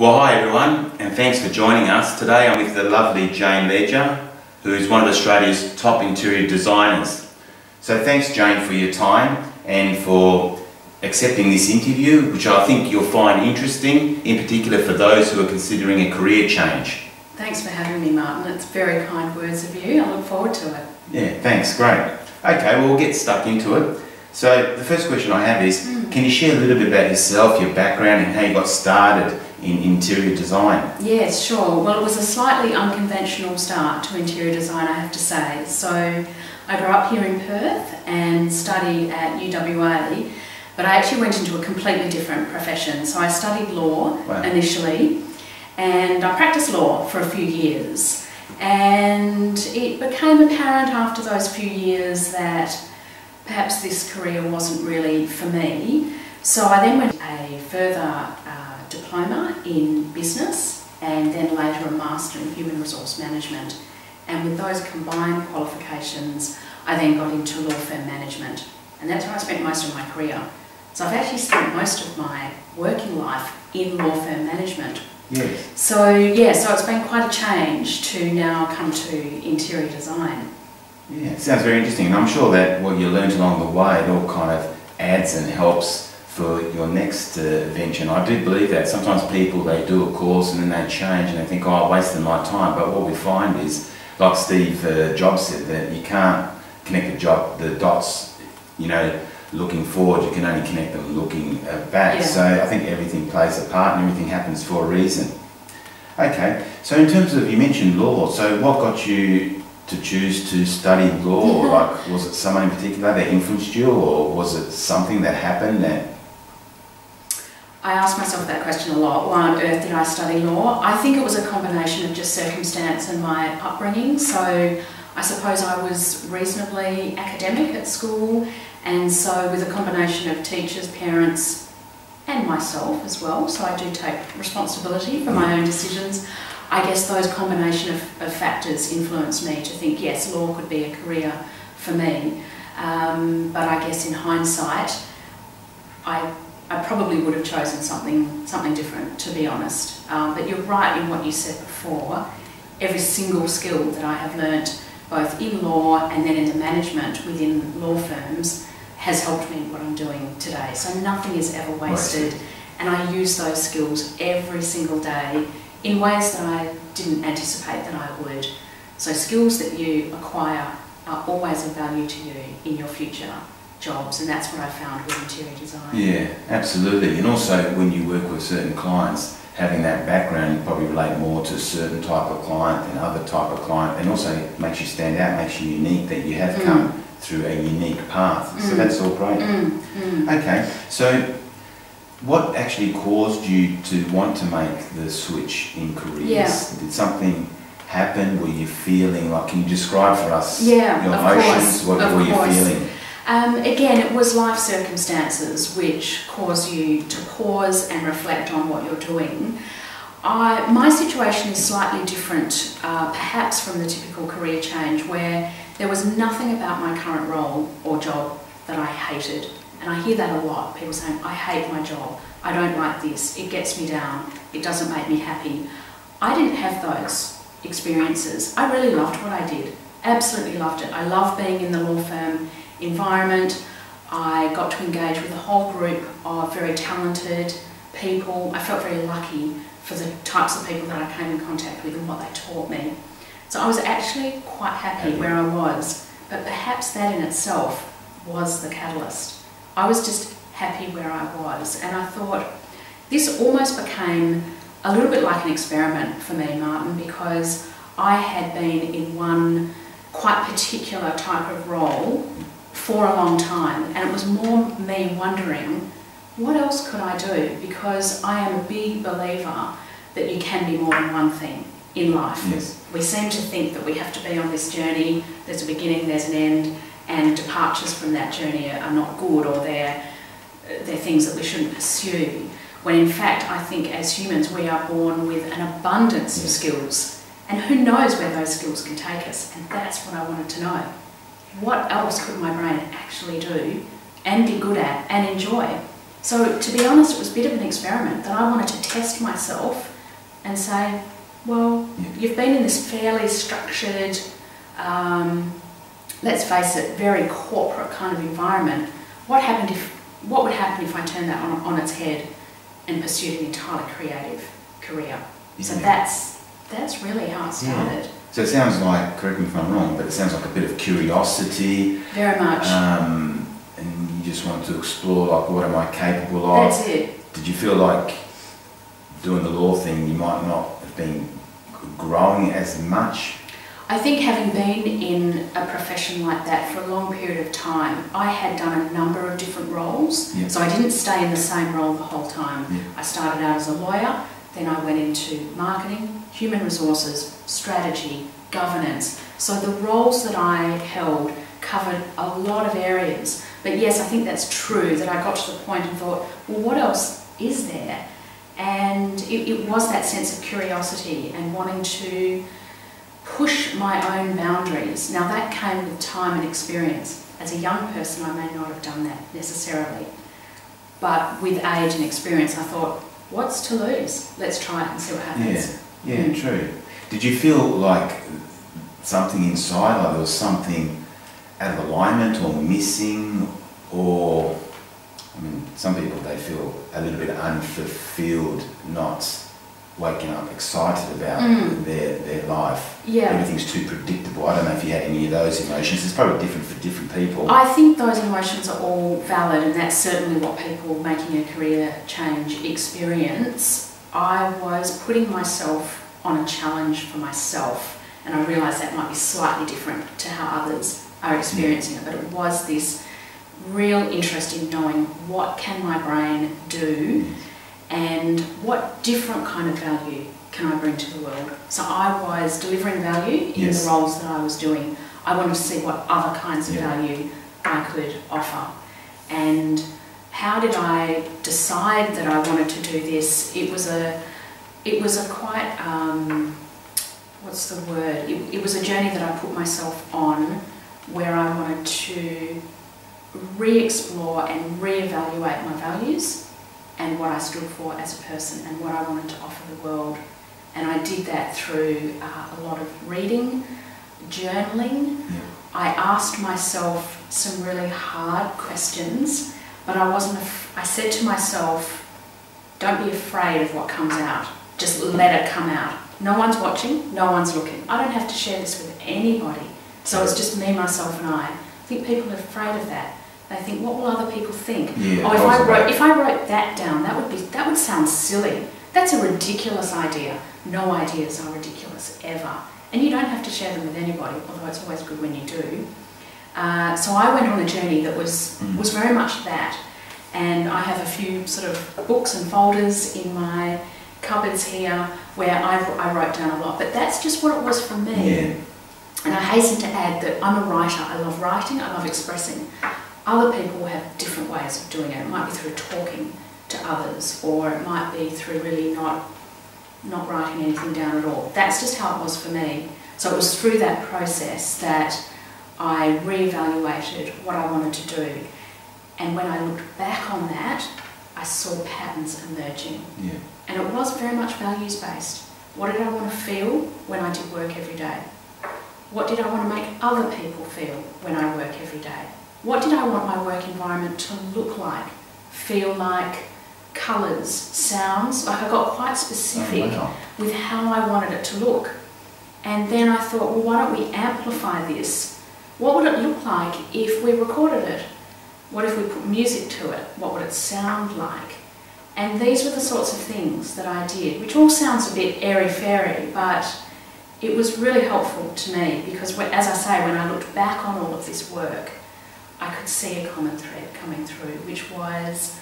Well, hi everyone, and thanks for joining us. Today I'm with the lovely Jane Ledger, who is one of Australia's top interior designers. So thanks, Jane, for your time and for accepting this interview, which I think you'll find interesting, in particular for those who are considering a career change. Thanks for having me, Martin. It's very kind words of you. I look forward to it. Yeah, thanks, great. Okay, well, we'll get stuck into it. So the first question I have is, can you share a little bit about yourself, your background and how you got started in interior design? Yes, sure. Well, it was a slightly unconventional start to interior design, I have to say. So I grew up here in Perth and studied at UWA, but I actually went into a completely different profession. So I studied law initially, and I practiced law for a few years. And it became apparent after those few years that perhaps this career wasn't really for me. So I then went a further diploma in business and then later a master in human resource management. And with those combined qualifications, I then got into law firm management. And that's where I spent most of my career. So I've actually spent most of my working life in law firm management. Yes. So it's been quite a change to now come to interior design. Yeah, it sounds very interesting, and I'm sure that what you learned along the way, it all kind of adds and helps for your next venture. And I do believe that sometimes people, they do a course and then they change and they think, oh, I wasted my time. But what we find is, like Steve Jobs said, that you can't connect the dots, looking forward. You can only connect them looking back. Yeah. So I think everything plays a part and everything happens for a reason. Okay, so in terms of, you mentioned law, so what got you to choose to study law? Like, was it someone in particular that influenced you, or was it something that happened that... I ask myself that question a lot. Why on earth did I study law? I think it was a combination of just circumstance and my upbringing. So I suppose I was reasonably academic at school, and so with a combination of teachers, parents and myself as well, so I do take responsibility for my own decisions. I guess those combination of factors influenced me to think, yes, law could be a career for me. But I guess in hindsight, I probably would have chosen something different, to be honest. But you're right in what you said before. Every single skill that I have learnt, both in law and then in the management within law firms, has helped me in what I'm doing today. So nothing is ever wasted. And I use those skills every single day in ways that I didn't anticipate that I would. So skills that you acquire are always of value to you in your future jobs, and that's what I found with interior design. Yeah, absolutely. And also when you work with certain clients, having that background, you probably relate more to a certain type of client than other type of client, and also it makes you stand out, makes you unique, that you have come through a unique path. So that's all great. Okay, so what actually caused you to want to make the switch in careers? Yeah. Did something happen? Were you feeling like, can you describe for us your emotions? What were you feeling? Again, it was life circumstances which cause you to pause and reflect on what you're doing. My situation is slightly different, perhaps from the typical career change, where there was nothing about my current role or job that I hated. And I hear that a lot, people saying, I hate my job, I don't like this, it gets me down, it doesn't make me happy. I didn't have those experiences. I really loved what I did, absolutely loved it. I love being in the law firm environment. I got to engage with a whole group of very talented people. I felt very lucky for the types of people that I came in contact with and what they taught me. So I was actually quite happy where I was, but perhaps that in itself was the catalyst. I was just happy where I was, and I thought this almost became a little bit like an experiment for me, Martin, because I had been in one quite particular type of role for a long time, and it was more me wondering, what else could I do? Because I am a big believer that you can be more than one thing in life. Yes. We seem to think that we have to be on this journey, there's a beginning, there's an end, and departures from that journey are not good, or they're things that we shouldn't pursue. When in fact, I think as humans we are born with an abundance of skills, and who knows where those skills can take us, and that's what I wanted to know. What else could my brain actually do and be good at and enjoy? So to be honest, it was a bit of an experiment that I wanted to test myself and say, well, you've been in this fairly structured, let's face it, very corporate kind of environment. What would happen if I turned that on its head and pursued an entirely creative career? So that's really how it started. So it sounds like, correct me if I'm wrong, but it sounds like a bit of curiosity. Very much. And you just want to explore, like, what am I capable of? That's it. Did you feel like doing the law thing, you might not have been growing as much? I think having been in a profession like that for a long period of time, I had done a number of different roles. Yeah. So I didn't stay in the same role the whole time. Yeah. I started out as a lawyer, then I went into marketing, human resources, strategy, governance. So the roles that I held covered a lot of areas. But yes, I think that's true, that I got to the point and thought, well, what else is there? And it was that sense of curiosity and wanting to push my own boundaries. Now that came with time and experience. As a young person, I may not have done that necessarily. But with age and experience, I thought, what's to lose? Let's try it and see what happens. Yeah, true. Did you feel like something inside, like there was something out of alignment or missing, or, I mean, some people, they feel a little bit unfulfilled, not waking up excited about their life. Yeah. Everything's too predictable. I don't know if you had any of those emotions. It's probably different for different people. I think those emotions are all valid, and that's certainly what people making a career change experience. I was putting myself on a challenge for myself, and I realised that might be slightly different to how others are experiencing it, but it was this real interest in knowing what can my brain do and what different kind of value can I bring to the world. So I was delivering value in the roles that I was doing. I wanted to see what other kinds of value I could offer. And how did I decide that I wanted to do this? It was a quite, what's the word? It was a journey that I put myself on where I wanted to re-explore and re-evaluate my values and what I stood for as a person and what I wanted to offer the world. And I did that through a lot of reading, journaling. Yeah. I asked myself some really hard questions, but I said to myself, don't be afraid of what comes out. Just let it come out. No one's watching, no one's looking. I don't have to share this with anybody. So it's just me, myself and I. I think people are afraid of that. They think, what will other people think? Yeah, oh, if I wrote that down, that would sound silly. That's a ridiculous idea. No ideas are ridiculous, ever. And you don't have to share them with anybody, although it's always good when you do. So I went on a journey that was very much that. And I have a few sort of books and folders in my cupboards here where I wrote down a lot. But that's just what it was for me. Yeah. And I hasten to add that I'm a writer. I love writing, I love expressing. Other people have different ways of doing it. It might be through talking to others, or it might be through really not writing anything down at all. That's just how it was for me. So it was through that process that I reevaluated what I wanted to do. And when I looked back on that, I saw patterns emerging. Yeah. And it was very much values-based. What did I want to feel when I did work every day? What did I want to make other people feel when I work every day? What did I want my work environment to look like, feel like, colours, sounds? Like I got quite specific with how I wanted it to look. And then I thought, well, why don't we amplify this? What would it look like if we recorded it? What if we put music to it? What would it sound like? And these were the sorts of things that I did, which all sounds a bit airy-fairy, but it was really helpful to me because, as I say, when I looked back on all of this work, I could see a common thread coming through, which was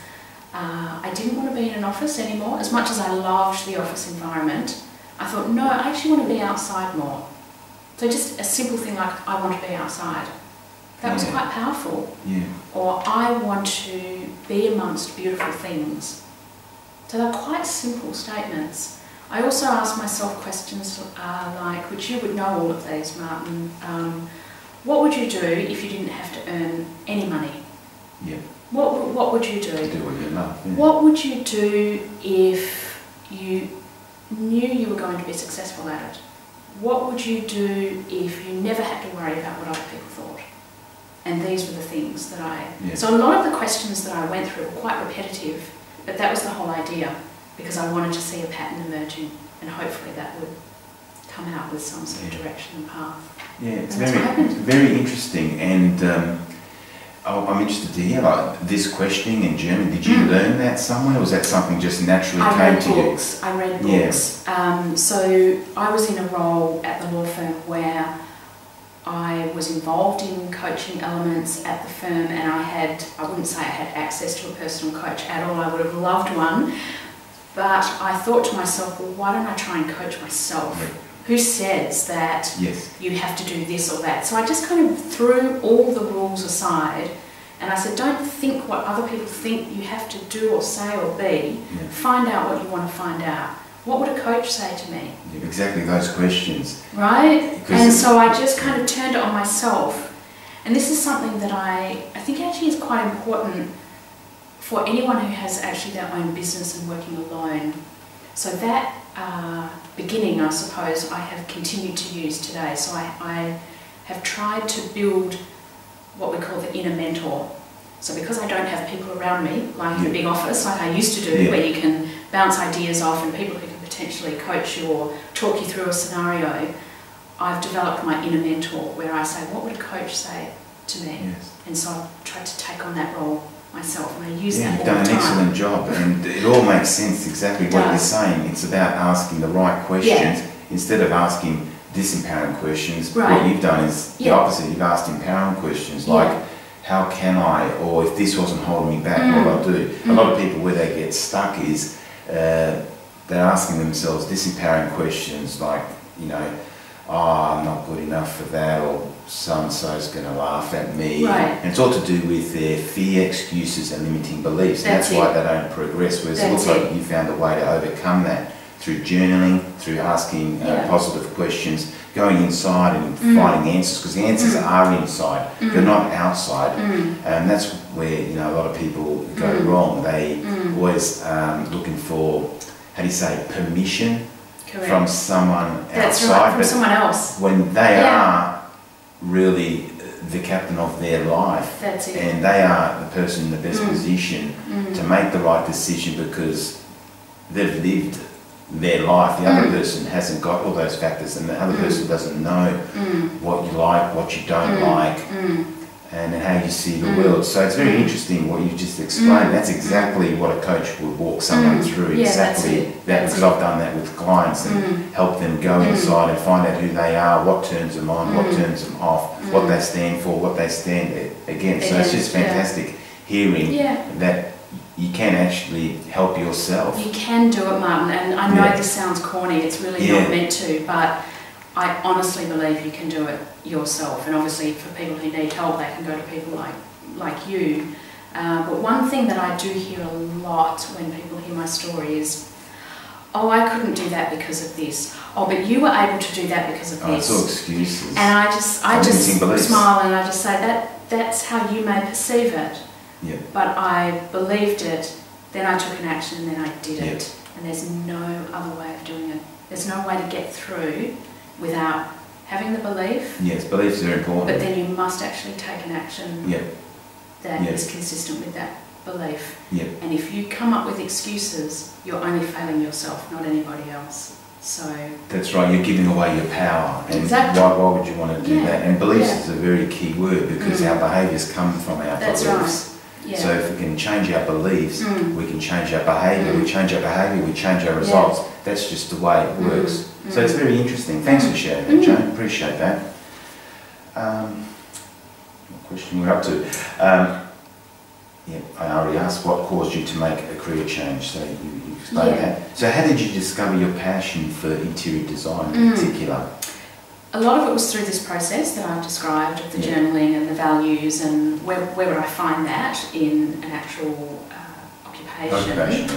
I didn't want to be in an office anymore. As much as I loved the office environment, I thought, no, I actually want to be outside more. So just a simple thing like, I want to be outside. That was quite powerful. Yeah. Or I want to be amongst beautiful things. So they're quite simple statements. I also asked myself questions like, which you would know all of these, Martin. What would you do if you didn't have to earn any money? Yeah. What would you do? Do what you love. Yeah. What would you do if you knew you were going to be successful at it, what would you do if you never had to worry about what other people thought? And these were the things that So a lot of the questions that I went through were quite repetitive, but that was the whole idea, because I wanted to see a pattern emerging, and hopefully that would come out with some sort of direction and path. Yeah, it's very interesting, and I'm interested to hear, like, this questioning in German, did you learn that somewhere, or was that something just naturally came to you? I read books. So I was in a role at the law firm where I was involved in coaching elements at the firm, and I wouldn't say I had access to a personal coach at all. I would have loved one, but I thought to myself, well, why don't I try and coach myself? Who says that you have to do this or that? So I just kind of threw all the rules aside, and I said, don't think what other people think you have to do or say or be. Find out what you want to find out. What would a coach say to me? Yeah, exactly those questions. Right? And so I just kind of turned it on myself. And this is something that I think actually is quite important for anyone who has actually their own business and working alone. So that beginning, I suppose, I have continued to use today. So I have tried to build what we call the inner mentor. So because I don't have people around me, like in a big office, like I used to do, where you can bounce ideas off and people who can potentially coach you or talk you through a scenario, I've developed my inner mentor, where I say, what would a coach say to me? And so I've tried to take on that role myself, and I use that all the time. You've done an excellent job, and it all makes sense exactly what you're saying. It's about asking the right questions instead of asking disempowering questions. What you've done is the opposite. You've asked empowering questions, like, how can I, or if this wasn't holding me back, what I'll do. A lot of people, where they get stuck is they're asking themselves disempowering questions like, you know, oh, I'm not good enough for that, or so-and-so's going to laugh at me. And it's all to do with their fear, excuses and limiting beliefs. That's why they don't progress, whereas it looks like you found a way to overcome that through journaling, through asking positive questions, going inside and finding answers, because the answers are inside, they're not outside. And that's where, you know, a lot of people go wrong. They always looking for, how do you say, permission from someone outside, from someone else, when they are really the captain of their life. And they are the person in the best position to make the right decision, because they've lived their life. The other person hasn't got all those factors, and the other person doesn't know what you like, what you don't like, and how you see the world. So it's very interesting what you just explained. That's exactly what a coach would walk someone through. Exactly that, because I've done that with clients and help them go inside and find out who they are, what turns them on, what turns them off, what they stand for, what they stand against. So it's just fantastic hearing that you can actually help yourself. You can do it, Martin, and I know this sounds corny, it's really not meant to, but I honestly believe you can do it yourself. And obviously for people who need help, they can go to people like you. But one thing that I do hear a lot when people hear my story is, oh, I couldn't do that because of this. Oh, but you were able to do that because of this. It's all excuses. And I just smile and I just say, that's how you may perceive it. But I believed it, then I took an action, and then I did it. And there's no other way of doing it. There's no way to get through without having the belief. Yes, beliefs are important. But then you must actually take an action that is consistent with that belief. And if you come up with excuses, you're only failing yourself, not anybody else. So that's right, you're giving away your power. And why would you want to do that? And beliefs is a very key word, because our behaviours come from our beliefs. So if we can change our beliefs, we can change our behaviour. We change our behaviour, we change our results. That's just the way it works. So it's very interesting. Thanks for sharing that, Joan. Appreciate that. What question we're up to? I already asked what caused you to make a career change. So you explained that. So how did you discover your passion for interior design in particular? A lot of it was through this process that I've described, of the journaling and the values, and where would I find that in an actual occupation.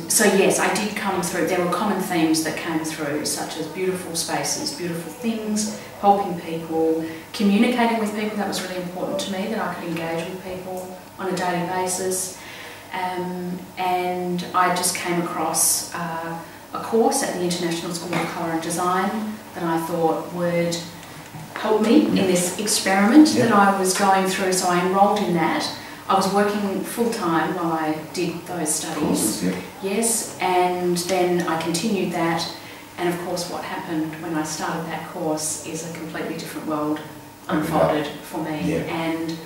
So yes, I did come through, there were common themes that came through, such as beautiful spaces, beautiful things, helping people, communicating with people. That was really important to me, that I could engage with people on a daily basis. And I just came across a course at the International School of Colour and Design that I thought would help me in this experiment that I was going through, so I enrolled in that. I was working full-time while I did those studies. Courses, Yes, and then I continued that, and of course what happened when I started that course is a completely different world unfolded for me, and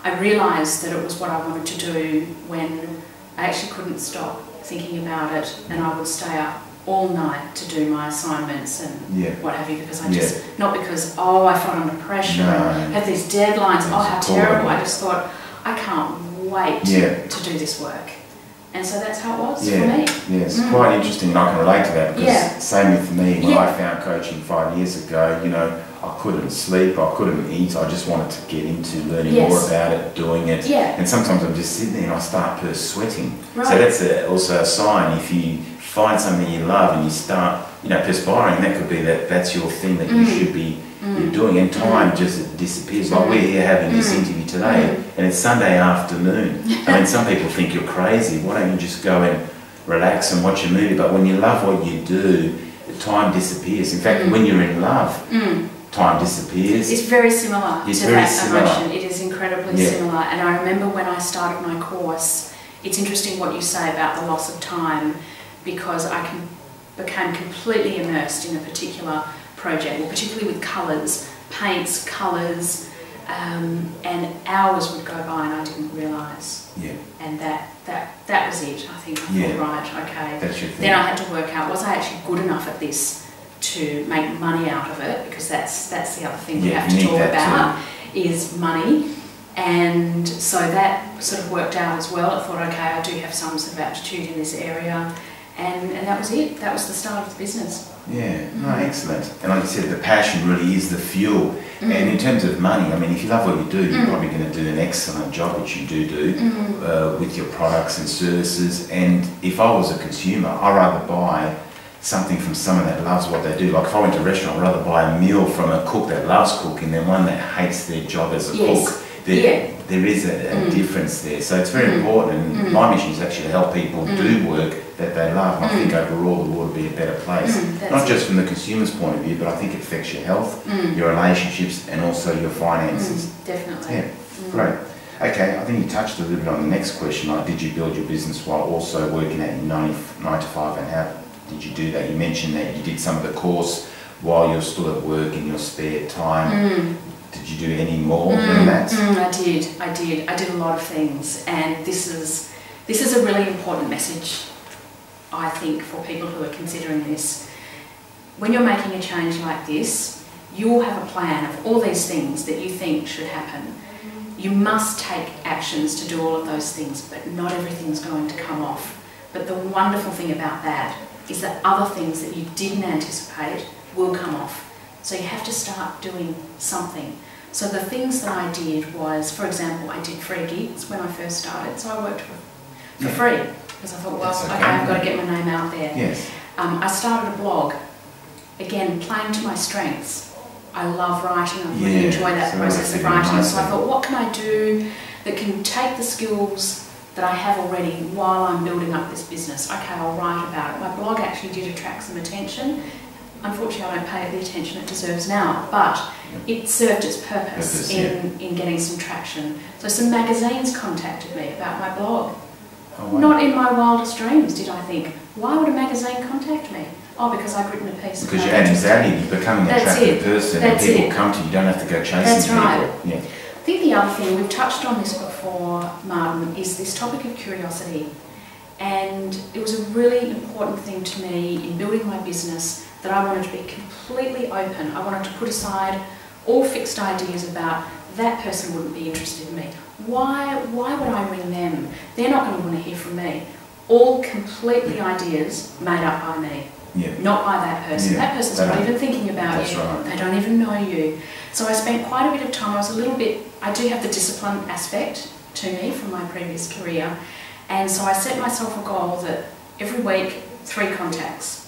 I realised that it was what I wanted to do when I actually couldn't stop thinking about it, and I would stay up all night to do my assignments and what have you, because I just, not because, I felt under pressure and had these deadlines, how terrible, I just thought, I can't wait to do this work. And so that's how it was for me. Yes, quite interesting, and I can relate to that, because same with me, when I found coaching 5 years ago, you know, I couldn't sleep, I couldn't eat, I just wanted to get into learning more about it, doing it, and sometimes I'm just sitting there and I start sweating. So that's also a sign. If you find something you love and you start, you know, perspiring, that could be that's your thing that you should be doing, and time just disappears. Like we're here having this interview today, and it's Sunday afternoon. I mean, some people think you're crazy. Why don't you just go and relax and watch a movie? But when you love what you do, the time disappears. In fact, when you're in love, time disappears. It's very similar to that emotion. It is incredibly similar. And I remember when I started my course, it's interesting what you say about the loss of time, because I became completely immersed in a particular project, well, particularly with colours, paints, colours, and hours would go by and I didn't realise. And that was it. I think I thought, right, okay. That's your thing. Then I had to work out, was I actually good enough at this to make money out of it? Because that's the other thing we have to talk about is money. And so that sort of worked out as well. I thought, okay, I do have some sort of aptitude in this area. And that was it. That was the start of the business. Excellent. And like you said, the passion really is the fuel. And in terms of money, I mean, if you love what you do, you're probably going to do an excellent job, which you do with your products and services. And if I was a consumer, I'd rather buy something from someone that loves what they do. Like if I went to a restaurant, I'd rather buy a meal from a cook that loves cooking than one that hates their job as a cook. There is a difference there. So it's very important, and my mission is actually to help people do work that they love. And I think overall the world will be a better place. Not just from the consumer's point of view, but I think it affects your health, your relationships, and also your finances. Definitely. Yeah, great. Okay, I think you touched a little bit on the next question, like did you build your business while also working at your 9 to 5, and how did you do that? You mentioned that you did some of the course while you're still at work in your spare time. Did you do any more than that? I did a lot of things, and this is a really important message, I think, for people who are considering this. When you're making a change like this, you'll have a plan of all these things that you think should happen. You must take actions to do all of those things, but not everything's going to come off. But the wonderful thing about that is that other things that you didn't anticipate will come off. So you have to start doing something. So the things that I did was, for example, I did free gigs when I first started. So I worked for free because I thought, well, okay, I've got to get my name out there. I started a blog, again, playing to my strengths. I love writing. I really enjoy that process of writing. So I thought, what can I do that can take the skills that I have already while I'm building up this business? Okay, I'll write about it. My blog actually did attract some attention. Unfortunately, I don't pay it the attention it deserves now, but it served its purpose in getting some traction. So some magazines contacted me about my blog. Not in my wildest dreams did I think, why would a magazine contact me? Oh, because I've written a piece. Because you're adding value, you're becoming an attractive person, and people come to you, you don't have to go chasing people. I think the other thing, we've touched on this before, Martin, is this topic of curiosity. And it was a really important thing to me in building my business that I wanted to be completely open. I wanted to put aside all fixed ideas about that person wouldn't be interested in me. Why would I ring them? They're not going to want to hear from me. All completely ideas made up by me, not by that person. That person's not even thinking about you. They don't even know you. So I spent quite a bit of time. I do have the discipline aspect to me from my previous career. And so I set myself a goal that every week, 3 contacts.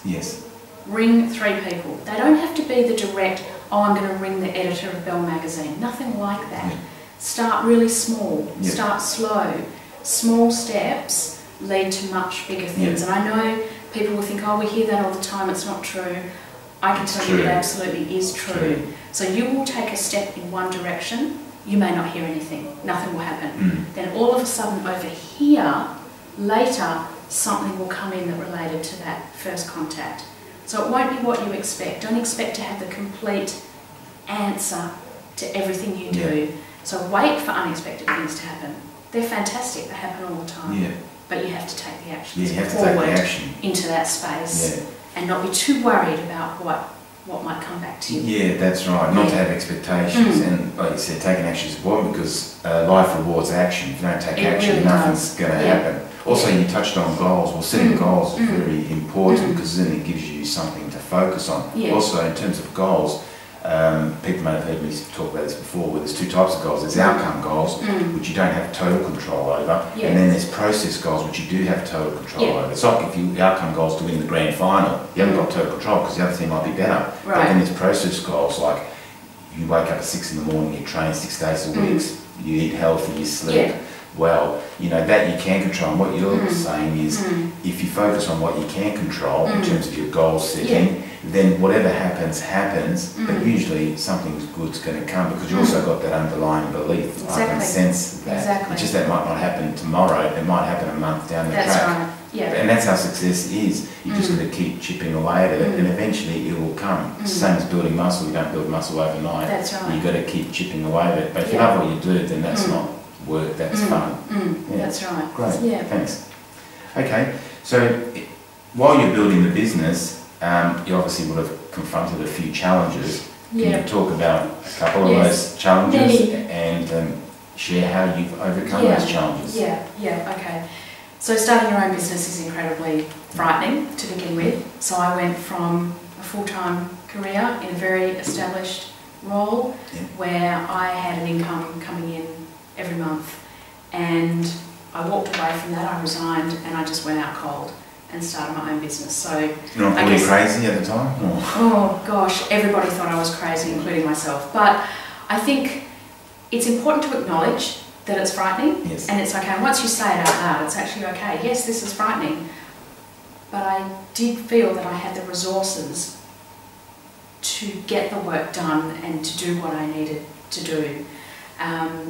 Ring 3 people. They don't have to be the direct, I'm going to ring the editor of Bell magazine. Nothing like that. Start really small. Start slow. Small steps lead to much bigger things. And I know people will think, oh, we hear that all the time, it's not true. I can tell you it absolutely is true. So you will take a step in one direction, you may not hear anything, nothing will happen. Then all of a sudden over here, later, something will come in that related to that first contact. So it won't be what you expect. Don't expect to have the complete answer to everything you do. So wait for unexpected things to happen. They're fantastic, they happen all the time. But you have to take the actions forward into that space and not be too worried about what might come back to you. Yeah, that's right. Not to have expectations, and like you said, taking action is important because life rewards action. If you don't take action, really nothing's going to happen. Also, you touched on goals. Well, setting goals is very important because then it gives you something to focus on. Also, in terms of goals, people may have heard me talk about this before, where there's two types of goals. There's outcome goals, which you don't have total control over, and then there's process goals, which you do have total control over. It's like if your outcome goal is to win the grand final, you haven't got total control because the other team might be better. But then there's process goals, like you wake up at 6 in the morning, you train 6 days a week, you eat healthy, you sleep well, you know, that you can control. And what you're saying is, if you focus on what you can control in terms of your goal setting, then whatever happens, but usually something good's going to come because you also got that underlying belief. I can sense that. It's just that might not happen tomorrow, it might happen a month down the track. And that's how success is. You just got to keep chipping away at it and eventually it will come. It's the same as building muscle. You don't build muscle overnight. That's right. You've got to keep chipping away at it. But if you love what you do, then that's not work, that's fun. That's right. Great, thanks. Okay, so while you're building the business, you obviously would have confronted a few challenges. Can you talk about a couple of those challenges and share how you've overcome those challenges? Okay. So starting your own business is incredibly frightening to begin with. So I went from a full-time career in a very established role where I had an income coming in every month, and I walked away from that, I resigned, and I just went out cold and started my own business. So you're not really crazy at the time? Oh gosh, everybody thought I was crazy, including myself. But I think it's important to acknowledge that it's frightening, and it's okay. Once you say it out loud, it's actually okay. Yes, this is frightening, but I did feel that I had the resources to get the work done and to do what I needed to do.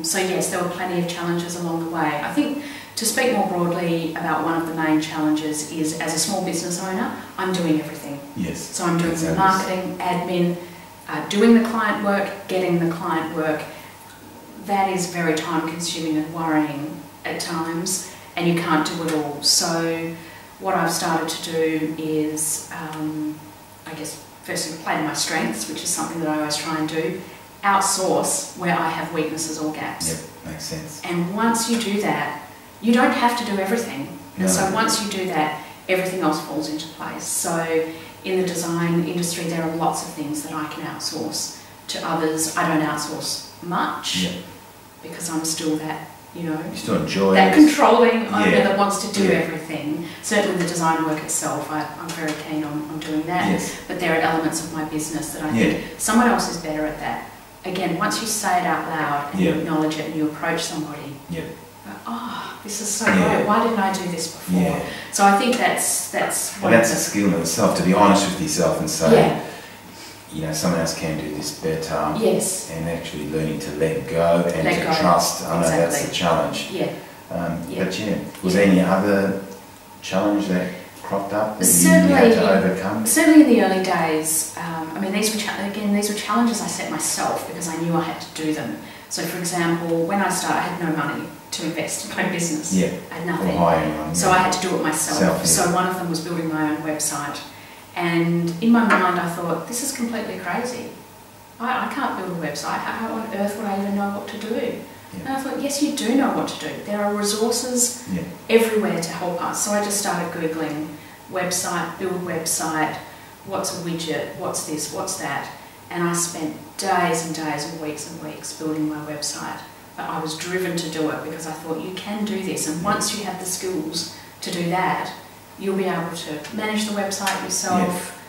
So yes, there were plenty of challenges along the way. I think to speak more broadly about one of the main challenges is, as a small business owner, I'm doing everything. So I'm doing the marketing, admin, doing the client work, getting the client work. That is very time consuming and worrying at times, and you can't do it all. So what I've started to do is, I guess, firstly play to my strengths, which is something that I always try and do. Outsource where I have weaknesses or gaps. Makes sense. And once you do that, you don't have to do everything. And so once you do that, everything else falls into place. So in the design industry, there are lots of things that I can outsource to others. I don't outsource much because I'm still that, you still enjoy that controlling owner that wants to do everything. Certainly the design work itself, I'm very keen on doing that. But there are elements of my business that I think someone else is better at that. Again, once you say it out loud and you acknowledge it and you approach somebody, oh, this is so great, why didn't I do this before? So I think that's well, that's a skill in itself, to be honest with yourself and say, someone else can do this better. And actually learning to let go and to trust. I know that's the challenge. But was there any other challenge that cropped up that you had to overcome? Certainly in the early days, I mean, these were challenges I set myself because I knew I had to do them. So for example, when I started, I had no money to invest in my business. I had nothing. So I had to do it myself. So one of them was building my own website. And in my mind I thought, this is completely crazy. I can't build a website. How on earth would I even know what to do? And I thought, yes, you do know what to do. There are resources everywhere to help us. So I just started Googling website, build website, what's a widget, what's this, what's that. And I spent days and days and weeks building my website. But I was driven to do it because I thought, you can do this. And once you have the skills to do that, you'll be able to manage the website yourself,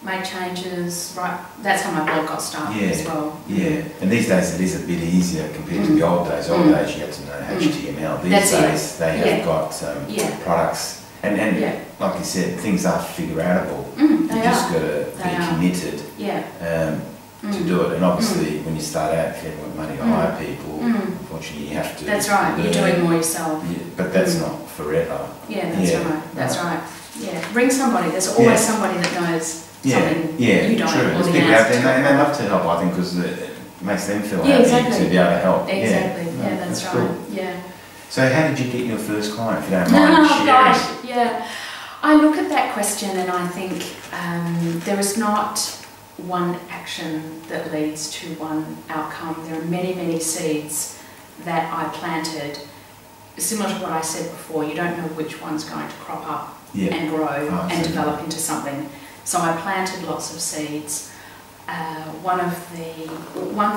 make changes, right? That's how my blog got started as well. Yeah, and these days it is a bit easier compared to the old days. Old days you had to know HTML. These days they have got products, and like you said, things are figure-outable. You just got to be committed to do it. And obviously, when you start out, if you have money to hire people, unfortunately you have to. That's right. You're doing more yourself. Yeah, but that's not forever. Yeah, that's right. That's right. Yeah, bring somebody. There's always somebody that knows something you don't. True. There's people out there, and they love to help, I think, because it makes them feel happy to be able to help. Exactly. Yeah, that's right. Cool. Yeah. So how did you get your first client, if you don't mind sharing? Gosh, yeah. I look at that question and I think there is not one action that leads to one outcome. There are many, many seeds that I planted. Similar to what I said before, you don't know which one's going to crop up and grow and develop into something. So I planted lots of seeds. One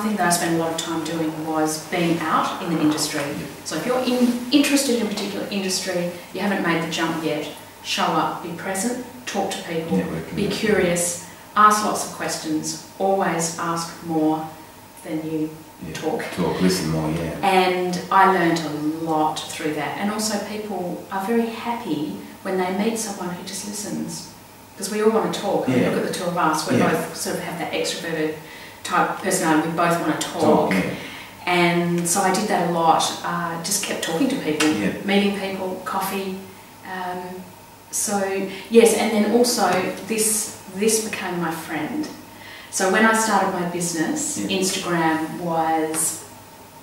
thing that I spent a lot of time doing was being out in the industry. So if you're interested in a particular industry, you haven't made the jump yet, show up, be present, talk to people, be curious, ask lots of questions, always ask more than you talk. Listen more, And I learned a lot through that. And also people are very happy when they meet someone who just listens. Because we all want to talk. Look at the two of us. We both sort of have that extroverted type personality. We both want to talk. And so I did that a lot. Just kept talking to people, meeting people, coffee. So yes, and then also this became my friend. So when I started my business, Instagram was,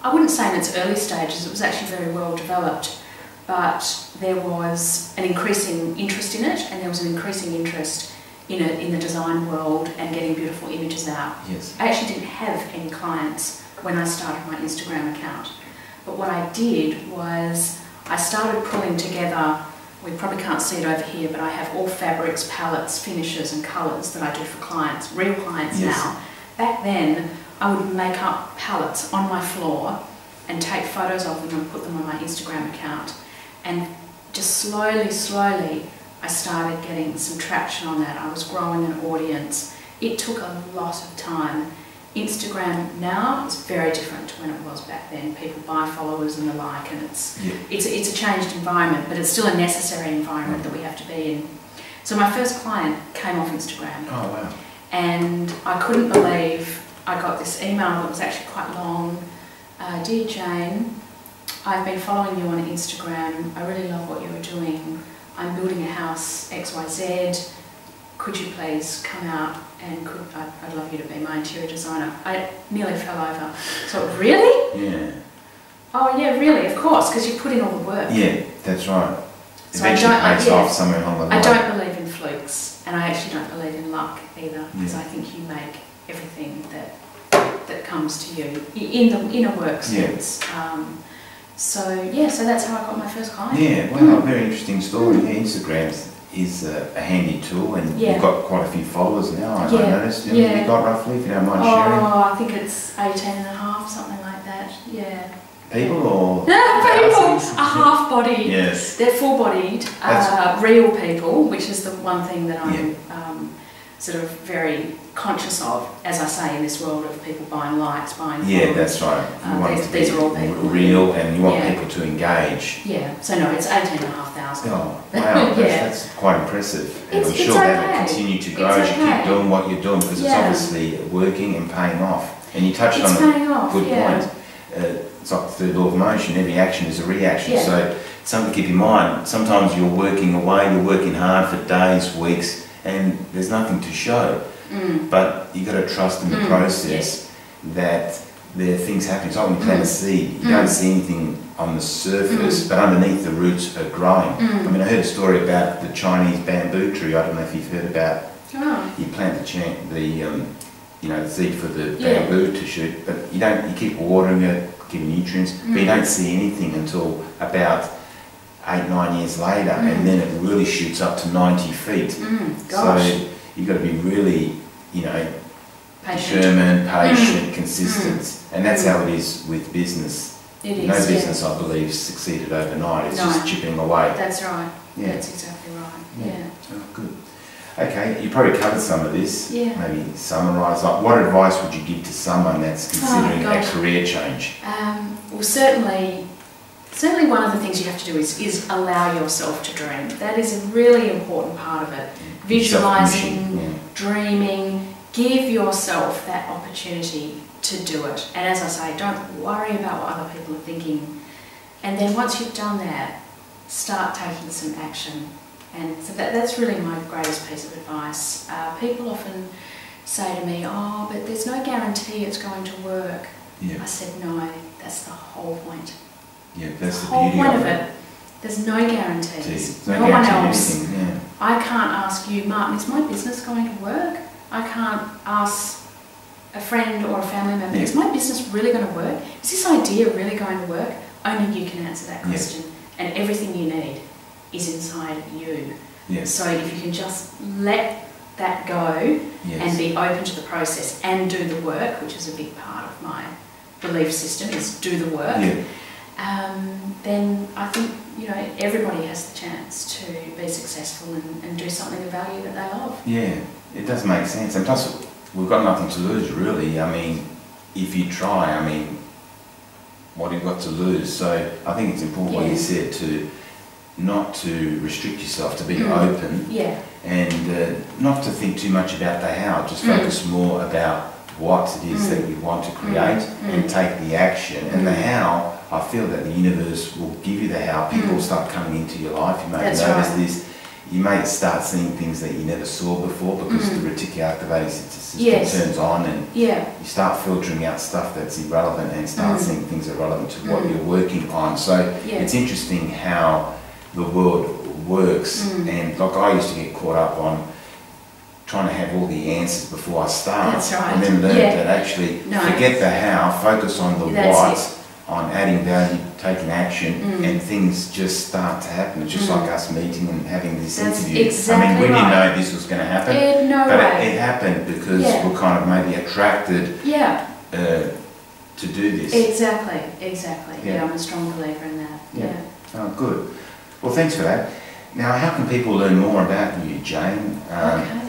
I wouldn't say in its early stages, it was actually very well developed. But there was an increasing interest in it, and there was an increasing interest in it in the design world and getting beautiful images out. I actually didn't have any clients when I started my Instagram account. But what I did was I started pulling together, we probably can't see it over here, but I have all fabrics, palettes, finishes and colours that I do for clients, real clients now. Back then, I would make up palettes on my floor and take photos of them and put them on my Instagram account. And just slowly, I started getting some traction on that. I was growing an audience. It took a lot of time. Instagram now is very different to when it was back then. People buy followers and the like, and it's a changed environment, but it's still a necessary environment that we have to be in. So my first client came off Instagram. Oh, wow. And I couldn't believe I got this email that was actually quite long. Dear Jane, I've been following you on Instagram. I really love what you're doing. I'm building a house XYZ. Could you please come out and I'd love you to be my interior designer. I nearly fell over. So really? Yeah. Oh yeah, really, of course, because you put in all the work. Yeah, that's right. So eventually pays off somewhere along the line. I don't believe in flukes, and I actually don't believe in luck either, because I think you make everything that comes to you in a work sense. So that's how I got my first client. Yeah, well, a very interesting story. Instagram is a handy tool, and you've got quite a few followers now, I noticed. Have you got roughly, if you don't mind sharing? Oh, I think it's 18.5, something like that, People or? People are half-bodied. Yes. They're full-bodied, real people, which is the one thing that I'm sort of very conscious of, as I say, in this world of people buying likes, buying followers. That's right. These are all people. Real, and you want people to engage. So no, it's 18,500. Oh, wow, that's quite impressive. And I'm sure that will continue to grow as you keep doing what you're doing, because it's obviously working and paying off. And you touched on a good point. It's like the third law of motion, every action is a reaction. So something to keep in mind, sometimes you're working away, you're working hard for days, weeks, and there's nothing to show. But you've got to trust in the process that there are things happening. It's like when you plant a seed, you don't see anything on the surface, but underneath the roots are growing. I mean, I heard a story about the Chinese bamboo tree. I don't know if you've heard about. You plant the seed for the bamboo to shoot, but you keep watering it, giving nutrients, but you don't see anything until about 8-9 years later, and then it really shoots up to 90 feet. So you've got to be really, determined, patient, consistent, and that's how it is with business. No business, I believe, succeeded overnight. It's just chipping away. That's right. That's exactly right. Yeah. Oh, good. Okay, you probably covered some of this. Yeah. Maybe summarise. Like, what advice would you give to someone that's considering a gosh. career change? Well, certainly one of the things you have to do is allow yourself to dream. That is a really important part of it. Visualising, yeah. dreaming, give yourself that opportunity to do it. And as I say, don't worry about what other people are thinking. And then once you've done that, start taking some action. And so that's really my greatest piece of advice. People often say to me, oh, but there's no guarantee it's going to work. Yeah. I said, no, that's the whole point. Yeah, that's the whole beauty point of of it. it. There's no guarantees. There's No no one guarantee else. anything, yeah. I can't ask you, Martin, is my business going to work? I can't ask a friend or a family member, Yeah. is my business really going to work? Is this idea really going to work? Only you can answer that question. Yeah. And everything you need is inside you. Yes. So if you can just let that go Yes. and be open to the process and do the work, which is a big part of my belief system, is do the work, Yeah. then I think, you know, everybody has the chance to be successful and do something of value that they love. Yeah, it does make sense. And plus, we've got nothing to lose, really. I mean, if you try, I mean, what have you got to lose? So I think it's important what you said, to not to restrict yourself, to be open, and not to think too much about the how, just focus more about what it is that you want to create and take the action. And the how, I feel that the universe will give you the how. People start coming into your life. You may notice this. You may start seeing things that you never saw before because the reticular activating system turns on, and you start filtering out stuff that's irrelevant and start seeing things that are relevant to what you're working on. So it's interesting how the world works. And like, I used to get caught up on trying to have all the answers before I start. That's right. And then learn that actually forget the how, focus on the what, on adding value, taking action, and things just start to happen. It's just like us meeting and having this interview. Exactly, I mean, we didn't know this was going to happen, but it happened because we're kind of maybe attracted to do this. Exactly. Yeah, I'm a strong believer in that. Yeah. Oh, good. Well, thanks for that. Now, how can people learn more about you, Jane,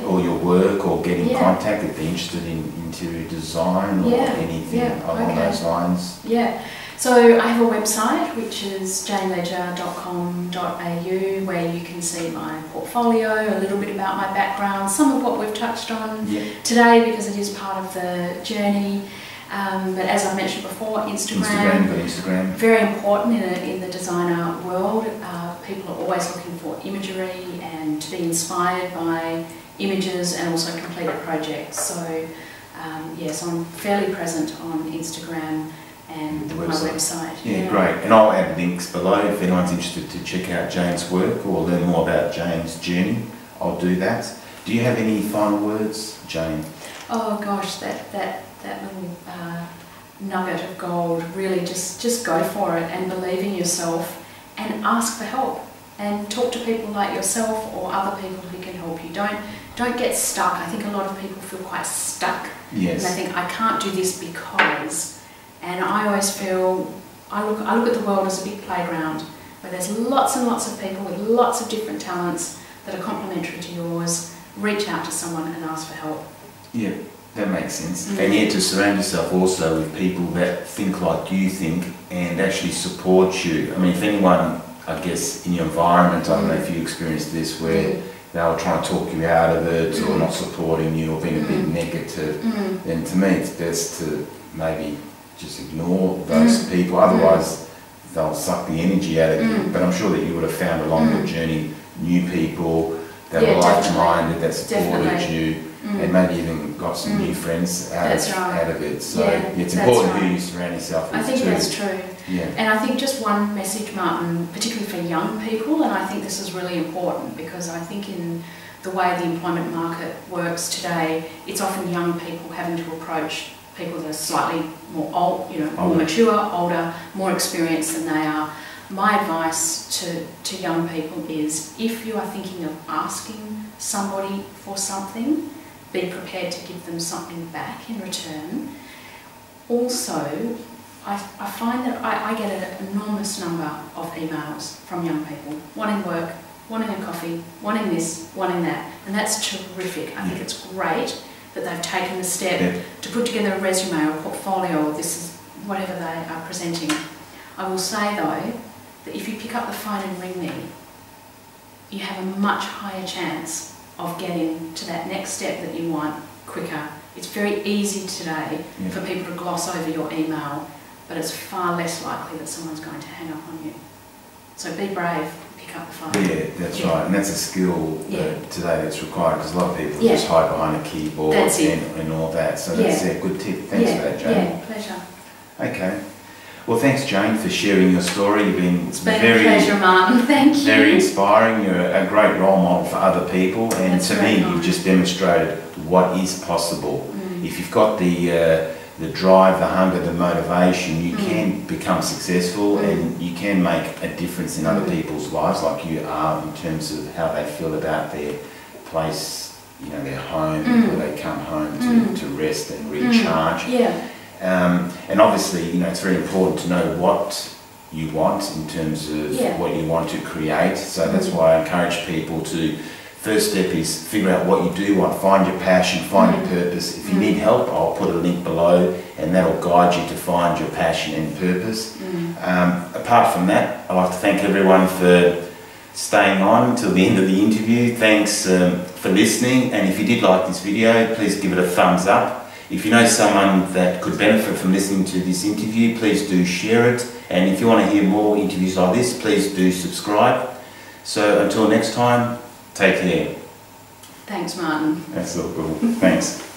or your work, or get in contact if they're interested in interior design or anything along those lines? Yeah. So I have a website which is janeledger.com.au, where you can see my portfolio, a little bit about my background, some of what we've touched on today, because it is part of the journey. But as I mentioned before, Instagram, very important in the designer world. People are always looking for imagery and to be inspired by images and also completed projects. So so I'm fairly present on Instagram and my website. Yeah, great. And I'll add links below if anyone's interested to check out Jane's work or learn more about Jane's journey. I'll do that. Do you have any final words, Jane? Oh gosh, that little nugget of gold. Really, just go for it and believe in yourself and ask for help and talk to people like yourself or other people who can help you. Don't get stuck. I think a lot of people feel quite stuck. Yes. And they think, I can't do this because. And I always feel, I look at the world as a big playground where there's lots and lots of people with lots of different talents that are complementary to yours. Reach out to someone and ask for help. Yeah. That makes sense. And yet to surround yourself also with people that think like you think and actually support you. I mean, if anyone, I guess, in your environment, I don't know if you experienced this, where they were trying to talk you out of it or not supporting you or being a bit negative, then to me it's best to maybe just ignore those people. Otherwise they'll suck the energy out of you. But I'm sure that you would have found along your journey new people that were like-minded, that supported you. And maybe even got some new friends out of it. So it's important who you surround yourself with. I think that's true. Yeah. And I think just one message, Martin, particularly for young people, and I think this is really important because I think in the way the employment market works today, it's often young people having to approach people that are slightly more more mature, older, more experienced than they are. My advice to young people is, if you are thinking of asking somebody for something, be prepared to give them something back in return. Also, I find that I get an enormous number of emails from young people wanting work, wanting a coffee, wanting this, wanting that. And that's terrific. I think it's great that they've taken the step to put together a resume or a portfolio, or this is whatever they are presenting. I will say though, that if you pick up the phone and ring me, you have a much higher chance of getting to that next step that you want quicker. It's very easy today for people to gloss over your email, but it's far less likely that someone's going to hang up on you. So be brave, pick up the phone. Yeah, that's right, and that's a skill today that's required, because a lot of people just hide behind a keyboard and all that. So that's a good tip. Thanks for that, Jane. Yeah, pleasure. Okay. Well, thanks, Jane, for sharing your story. You've been a pleasure, Martin. Thank you. Very inspiring. You're a great role model for other people, and to me, you've just demonstrated what is possible. If you've got the drive, the hunger, the motivation, you can become successful, and you can make a difference in other people's lives, like you are, in terms of how they feel about their place, you know, their home, where they come home to rest and recharge. And obviously, you know, it's very important to know what you want in terms of what you want to create. So that's why I encourage people to, first step is figure out what you do want, find your passion, find your purpose. If you need help, I'll put a link below, and that'll guide you to find your passion and purpose. Apart from that, I'd like to thank everyone for staying on until the end of the interview. Thanks for listening, and if you did like this video, please give it a thumbs up. If you know someone that could benefit from listening to this interview, please do share it. And if you want to hear more interviews like this, please do subscribe. So until next time, take care. Thanks, Martin. That's all cool. Thanks.